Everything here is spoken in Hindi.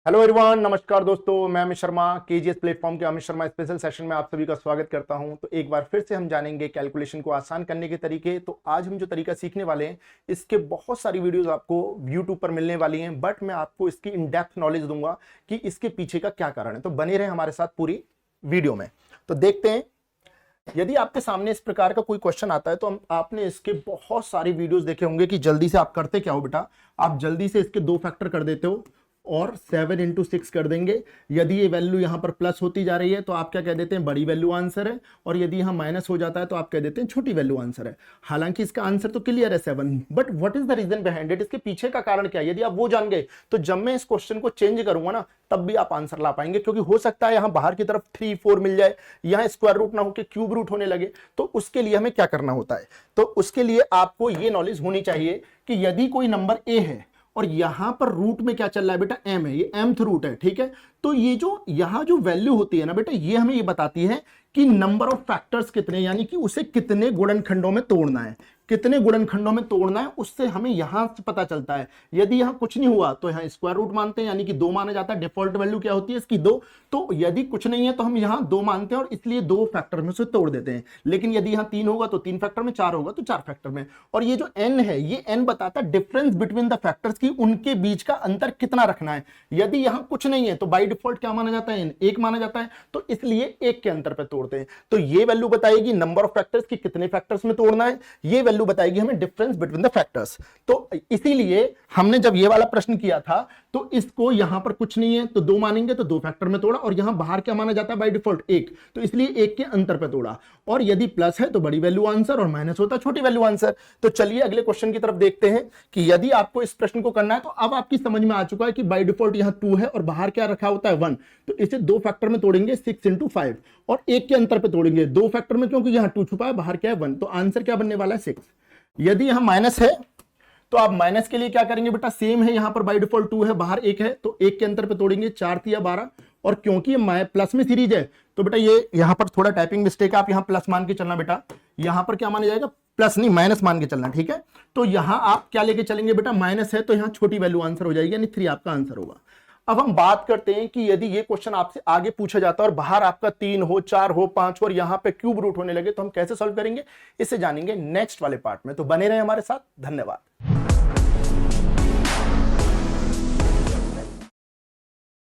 हेलो एवरीवन, नमस्कार दोस्तों। मैं अमित शर्मा केजीएस प्लेटफॉर्म के अमित शर्मा स्पेशल सेशन में आप सभी का स्वागत करता हूं। तो एक बार फिर से हम जानेंगे कैलकुलेशन को आसान करने के तरीके। तो आज हम जो तरीका सीखने वाले हैं, इसके बहुत सारी वीडियोस आपको यूट्यूब पर मिलने वाली हैं, बट मैं आपको इसकी इन डेप्थ नॉलेज दूंगा कि इसके पीछे का क्या कारण है। तो बने रहे हमारे साथ पूरी वीडियो में। तो देखते हैं, यदि आपके सामने इस प्रकार का कोई क्वेश्चन आता है तो आपने इसके बहुत सारे वीडियोस देखे होंगे कि जल्दी से आप करते क्या हो बेटा, आप जल्दी से इसके 2 फैक्टर कर देते हो और 7 इंटू 6 कर देंगे। यदि ये वैल्यू यहां पर प्लस होती जा रही है तो आप क्या कह देते हैं, बड़ी वैल्यू आंसर है, और यदि यहां माइनस हो जाता है तो आप कह देते हैं छोटी वैल्यू आंसर है। हालांकि इसका आंसर तो क्लियर है 7, but what is the reason behind it, इसके पीछे का कारण क्या है। यदि आप वो जान गए तो जब मैं इस क्वेश्चन को चेंज करूंगा ना, तब भी आप आंसर ला पाएंगे, क्योंकि हो सकता है यहां बाहर की तरफ 3, 4 मिल जाए, यहां स्क्वायर रूट ना होकर क्यूब रूट होने लगे। तो उसके लिए हमें क्या करना होता है, तो उसके लिए आपको ये नॉलेज होनी चाहिए कि यदि कोई नंबर ए है और यहां पर रूट में क्या चल रहा है बेटा, m है, ये mth रूट है, ठीक है। तो ये जो यहां जो वैल्यू होती है ना बेटा, ये हमें ये बताती है कि नंबर ऑफ फैक्टर्स कितने, यानी कि उसे कितने गुणनखंडों में तोड़ना है, कितने गुणनखंडों में तोड़ना है, उससे हमें यहां से पता चलता है। यदि यहां कुछ नहीं हुआ तो यहां स्क्वायर रूट मानते हैं, यानी कि 2 माना जाता है। डिफॉल्ट वैल्यू क्या होती है इसकी, 2। तो यदि कुछ नहीं है तो हम यहां 2 मानते हैं और इसलिए 2 फैक्टर में से तोड़ देते हैं। लेकिन यदि यहां 3 होगा तो 3 फैक्टर में, 4 होगा तो 4 फैक्टर में। और ये जो n है, ये n बताता है डिफरेंस बिटवीन द फैक्टर्स की, उनके बीच का अंतर कितना रखना है। यदि यहां कुछ नहीं है तो बाय डिफॉल्ट क्या माना जाता है, n 1 माना जाता है, तो इसलिए 1 के अंतर पे तोड़ते हैं। तो ये वैल्यू बताएगी नंबर ऑफ फैक्टर्स की कितने फैक्टर्स में तोड़ना है, ये वैल्यू बताएगी हमें डिफरेंस बिटवीन द फैक्टर्स। तो इसीलिए हमने जब ये वाला प्रश्न किया था तो इसको यहां पर कुछ नहीं है तो 2 मानेंगे, तो 2 फैक्टर में तोड़ा, और यहां बाहर क्या माना जाता है बाय डिफॉल्ट 1, तो इसलिए 1 के अंतर पे तोड़ा। और यदि प्लस है तो बड़ी वैल्यू आंसर और माइनस होता है छोटी वैल्यू आंसर। तो चलिए अगले क्वेश्चन की तरफ देखते हैं कि यदि आपको इस प्रश्न को करना है तो अब आपकी समझ में आ चुका है कि बाय डिफॉल्ट यहां 2 है और बाहर क्या रखा होता है 1, तो इसे 2 फैक्टर में तोड़ेंगे 6 इंटू 5, और 1 के अंतर पे तोड़ेंगे 2 फैक्टर में, क्योंकि यहां 2 छुपा है, बाहर क्या है 1, तो आंसर क्या बनने वाला है 6। यदि यहां माइनस है तो आप माइनस के लिए क्या करेंगे बेटा, सेम है, यहां पर बाय डिफॉल्ट 2 है, बाहर 1 है, तो 1 के अंतर पे तोड़ेंगे 4 तिया 12, और क्योंकि ये प्लस में सीरीज है तो बेटा ये यहां पर थोड़ा टाइपिंग मिस्टेक है, आप यहां प्लस मान के चलना बेटा, यहां पर क्या माना जाएगा, प्लस नहीं माइनस मान के चलना, ठीक है। तो यहां आप क्या लेके चलेंगे बेटा, माइनस है तो यहां छोटी वैल्यू आंसर हो जाएगी, यानी 3 आपका आंसर होगा। अब हम बात करते हैं कि यदि ये क्वेश्चन आपसे आगे पूछा जाता है और बाहर आपका 3 हो, 4 हो, 5 हो और यहां पे क्यूब रूट होने लगे, तो हम कैसे सॉल्व करेंगे, इसे जानेंगे नेक्स्ट वाले पार्ट में। तो बने रहे हमारे साथ, धन्यवाद।